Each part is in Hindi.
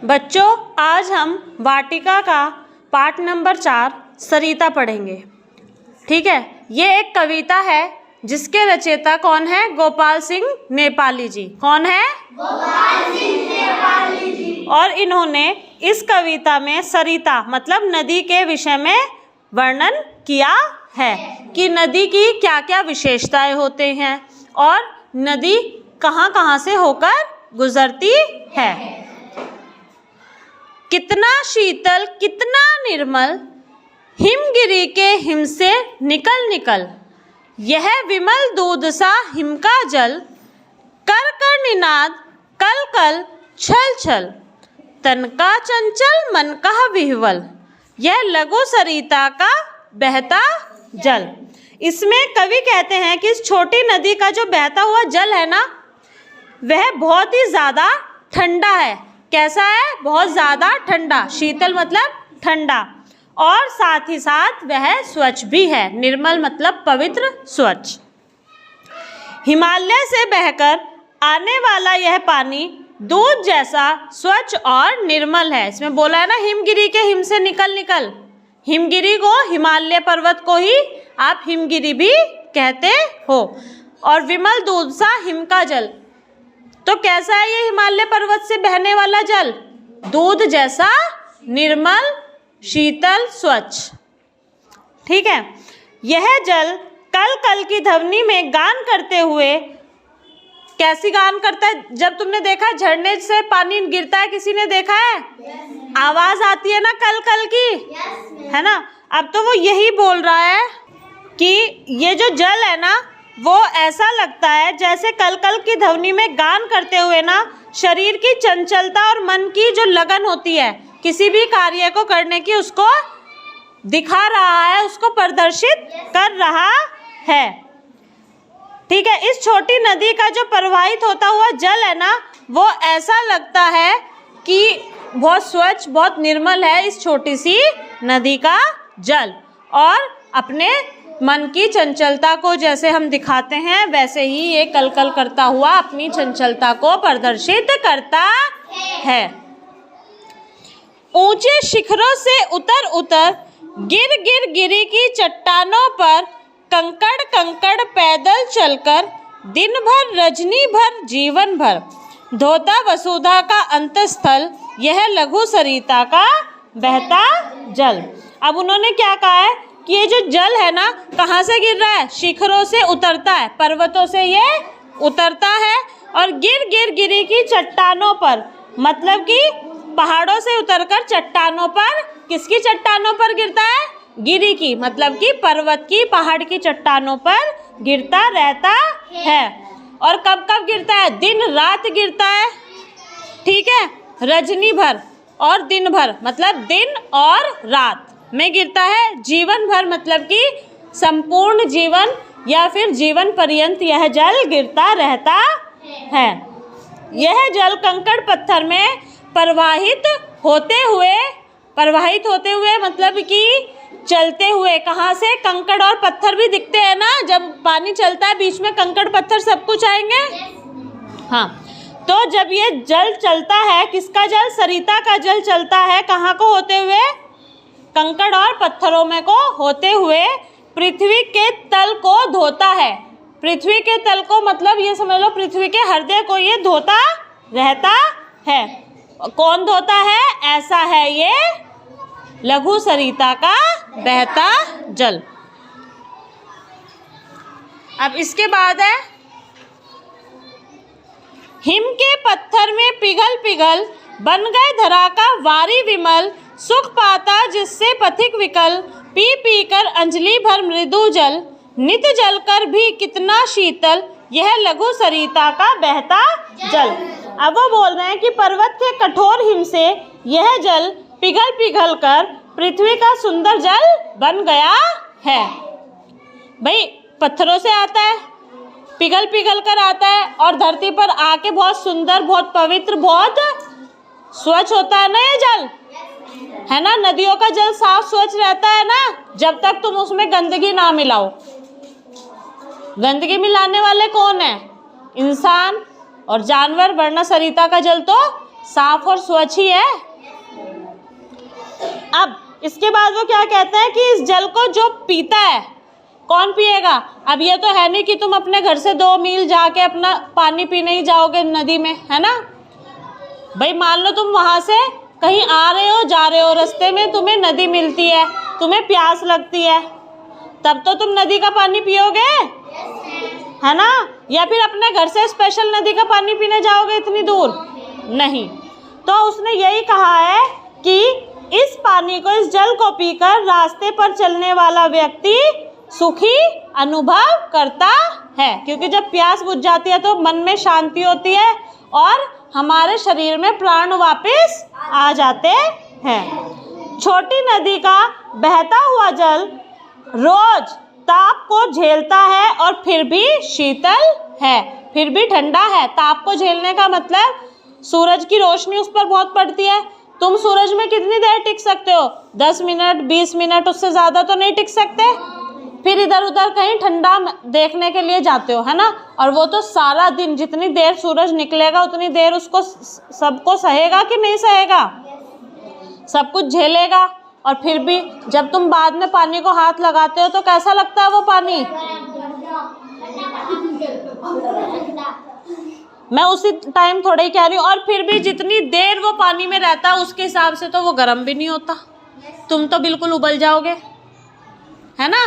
बच्चों, आज हम वाटिका का पाठ नंबर 4 सरिता पढ़ेंगे। ठीक है, ये एक कविता है जिसके रचयिता कौन है? गोपाल सिंह नेपाली जी। कौन है? गोपाल सिंह नेपाली जी। और इन्होंने इस कविता में सरिता मतलब नदी के विषय में वर्णन किया है कि नदी की क्या क्या विशेषताएं होते हैं और नदी कहाँ कहाँ से होकर गुजरती है। कितना शीतल कितना निर्मल हिमगिरी के हिम से निकल निकल, यह विमल दूध सा हिम का जल, कर कर निनाद कल कल छल छल, तन का चंचल मन का विह्वल, यह लघु सरिता का बहता जल। इसमें कवि कहते हैं कि इस छोटी नदी का जो बहता हुआ जल है ना, वह बहुत ही ज़्यादा ठंडा है। कैसा है? बहुत ज़्यादा ठंडा। शीतल मतलब ठंडा, और साथ ही साथ वह स्वच्छ भी है। निर्मल मतलब पवित्र, स्वच्छ। हिमालय से बहकर आने वाला यह पानी दूध जैसा स्वच्छ और निर्मल है। इसमें बोला है ना, हिमगिरी के हिम से निकल निकल। हिमगिरी को, हिमालय पर्वत को ही आप हिमगिरी भी कहते हो। और विमल दूध सा हिम का जल, तो कैसा है ये हिमालय पर्वत से बहने वाला जल? दूध जैसा निर्मल, शीतल, स्वच्छ। ठीक है, यह जल कल कल की ध्वनि में गान करते हुए, कैसी गान करता है? जब तुमने देखा झरने से पानी गिरता है, किसी ने देखा है? आवाज आती है ना कल कल की, है ना? अब तो वो यही बोल रहा है कि ये जो जल है ना, वो ऐसा लगता है जैसे कल कल की ध्वनि में गान करते हुए ना, शरीर की चंचलता और मन की जो लगन होती है किसी भी कार्य को करने की, उसको दिखा रहा है, उसको प्रदर्शित कर रहा है। ठीक है, इस छोटी नदी का जो प्रवाहित होता हुआ जल है ना, वो ऐसा लगता है कि बहुत स्वच्छ, बहुत निर्मल है इस छोटी सी नदी का जल। और अपने मन की चंचलता को जैसे हम दिखाते हैं, वैसे ही ये कल कल करता हुआ अपनी चंचलता को प्रदर्शित करता है। ऊंचे शिखरों से उतर उतर गिर गिर गिरी की चट्टानों पर कंकड़ कंकड़ पैदल चलकर, दिन भर रजनी भर जीवन भर, धोता वसुधा का अंतस्थल, यह लघु सरिता का बहता जल। अब उन्होंने क्या कहा है कि ये जो जल है ना, कहाँ से गिर रहा है? शिखरों से उतरता है, पर्वतों से ये उतरता है और गिर गिर गिरी की चट्टानों पर, मतलब कि पहाड़ों से उतरकर चट्टानों पर, किसकी चट्टानों पर गिरता है? गिरी की, मतलब कि पर्वत की, पहाड़ की चट्टानों पर गिरता रहता है। और कब कब गिरता है? दिन रात गिरता है। ठीक है, रजनी भर और दिन भर, मतलब दिन और रात में गिरता है। जीवन भर मतलब कि संपूर्ण जीवन या फिर जीवन पर्यंत यह जल गिरता रहता है। यह जल कंकड़ पत्थर में प्रवाहित होते हुए मतलब कि चलते हुए, कहाँ से? कंकड़ और पत्थर भी दिखते हैं ना, जब पानी चलता है बीच में कंकड़ पत्थर सब कुछ आएंगे। हाँ, तो जब ये जल चलता है, किसका जल? सरिता का जल चलता है, कहाँ को होते हुए? कंकड़ और पत्थरों में को होते हुए पृथ्वी के तल को धोता है। पृथ्वी के तल को मतलब ये समझ लो, पृथ्वी के हृदय को ये धोता रहता है। कौन धोता है? ऐसा है ये लघु सरिता का बहता जल। अब इसके बाद है, हिम के पत्थर में पिघल पिघल बन गए धरा का वारी विमल, सुख पाता जिससे पथिक विकल, पी पी कर अंजलि भर मृदु जल, नित जल कर भी कितना शीतल, यह लघु सरिता का बहता जल। अब वो बोल रहे हैं कि पर्वत के कठोर हिम से यह जल पिघल पिघल कर पृथ्वी का सुंदर जल बन गया है। भाई, पत्थरों से आता है, पिघल पिघल कर आता है और धरती पर आके बहुत सुंदर, बहुत पवित्र, बहुत स्वच्छ होता है ना ये जल, है ना? नदियों का जल साफ स्वच्छ रहता है ना, जब तक तुम उसमें गंदगी ना मिलाओ। गंदगी मिलाने वाले कौन है? इंसान और जानवर, वरना सरिता का जल तो साफ और स्वच्छ ही है। अब इसके बाद वो क्या कहता है कि इस जल को जो पीता है, कौन पिएगा? अब ये तो है नहीं कि तुम अपने घर से 2 मील जाके अपना पानी पीने ही जाओगे नदी में, है ना। भाई मान लो तुम वहां से कहीं आ रहे हो, जा रहे हो, रास्ते में तुम्हें नदी मिलती है, तुम्हें प्यास लगती है, तब तो तुम नदी का पानी पियोगे, है ना। या फिर अपने घर से स्पेशल नदी का पानी पीने जाओगे इतनी दूर? नहीं। तो उसने यही कहा है कि इस पानी को, इस जल को पीकर रास्ते पर चलने वाला व्यक्ति सुखी अनुभव करता है, क्योंकि जब प्यास बुझ जाती है तो मन में शांति होती है और हमारे शरीर में प्राण वापस आ जाते हैं। छोटी नदी का बहता हुआ जल रोज ताप को झेलता है और फिर भी शीतल है, फिर भी ठंडा है। ताप को झेलने का मतलब सूरज की रोशनी उस पर बहुत पड़ती है। तुम सूरज में कितनी देर टिक सकते हो? 10 मिनट, 20 मिनट, उससे ज़्यादा तो नहीं टिक सकते। फिर इधर उधर कहीं ठंडा देखने के लिए जाते हो, है ना। और वो तो सारा दिन, जितनी देर सूरज निकलेगा उतनी देर उसको सबको सहेगा कि नहीं सहेगा? सब कुछ झेलेगा। और फिर भी जब तुम बाद में पानी को हाथ लगाते हो तो कैसा लगता है वो पानी? मैं उसी टाइम थोड़ा ही कह रही हूँ। और फिर भी जितनी देर वो पानी में रहता है उसके हिसाब से तो वो गर्म भी नहीं होता। तुम तो बिल्कुल उबल जाओगे, है ना।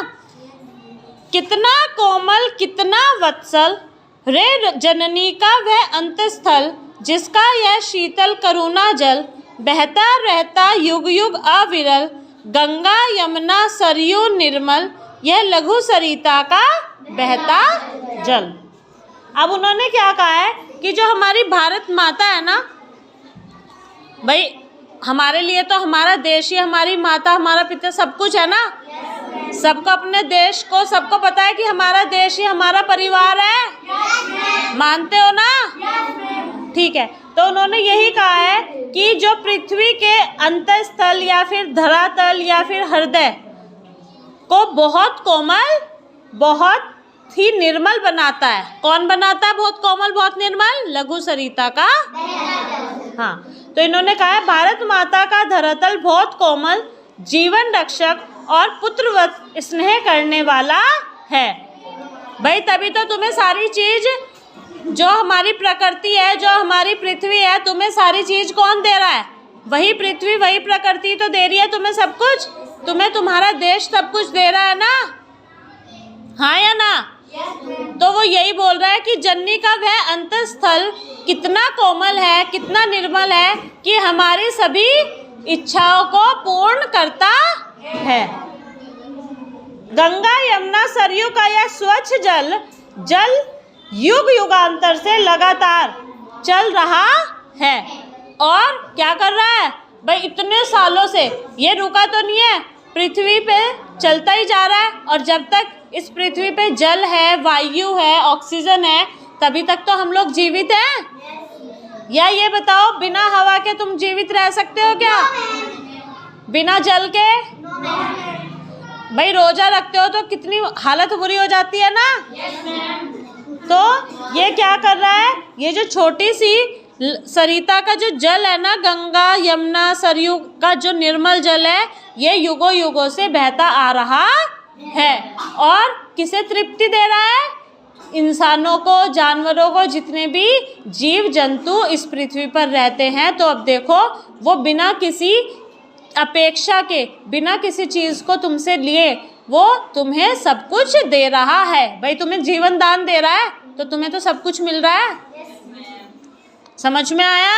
कितना कोमल, कितना वत्सल रे जननी का वह अंतस्थल, जिसका यह शीतल करुणा जल बहता रहता युग युग अविरल, गंगा यमुना सरयू निर्मल, यह लघु सरिता का बहता जल। अब उन्होंने क्या कहा है कि जो हमारी भारत माता है ना, भाई हमारे लिए तो हमारा देश ही हमारी माता, हमारा पिता, सब कुछ है ना। सबको अपने देश को, सबको पता है कि हमारा देश ही हमारा परिवार है। मानते हो ना? ठीक है। तो उन्होंने यही कहा है कि जो पृथ्वी के अंतस्थल या फिर धरातल या फिर हृदय को बहुत कोमल, बहुत ही निर्मल बनाता है। कौन बनाता है बहुत कोमल, बहुत निर्मल? लघु सरिता का। हाँ, तो इन्होंने कहा है भारत माता का धरातल बहुत कोमल, जीवन रक्षक और पुत्रवत स्नेह करने वाला है। भाई तभी तो तुम्हें सारी चीज, जो हमारी प्रकृति है, जो हमारी पृथ्वी है, तुम्हें सारी चीज कौन दे रहा है? वही पृथ्वी, वही प्रकृति तो दे रही है तुम्हें सब कुछ। तुम्हें तुम्हारा देश सब कुछ दे रहा है ना, हाँ या ना? तो वो यही बोल रहा है कि जननी का वह अंतस्थल कितना कोमल है, कितना निर्मल है कि हमारी सभी इच्छाओं को पूर्ण करता है। गंगा यमुना सरयू का यह स्वच्छ जल युग युगांतर से लगातार चल रहा है। और क्या कर रहा है भाई? इतने सालों से ये रुका तो नहीं है, पृथ्वी पे चलता ही जा रहा है। और जब तक इस पृथ्वी पे जल है, वायु है, ऑक्सीजन है, तभी तक तो हम लोग जीवित हैं। या ये बताओ, बिना हवा के तुम जीवित रह सकते हो क्या? बिना जल के? भाई रोजा रखते हो तो कितनी हालत बुरी हो जाती है ना। तो ये क्या कर रहा है, ये जो छोटी सी सरिता का जो जल है ना, गंगा यमुना सरयू का जो निर्मल जल है, ये युगों युगों से बहता आ रहा है। और किसे तृप्ति दे रहा है? इंसानों को, जानवरों को, जितने भी जीव जंतु इस पृथ्वी पर रहते हैं। तो अब देखो, वो बिना किसी अपेक्षा के, बिना किसी चीज़ को तुमसे लिए, वो तुम्हें सब कुछ दे रहा है। भाई तुम्हें जीवन दान दे रहा है तो तुम्हें तो सब कुछ मिल रहा है। समझ में आया?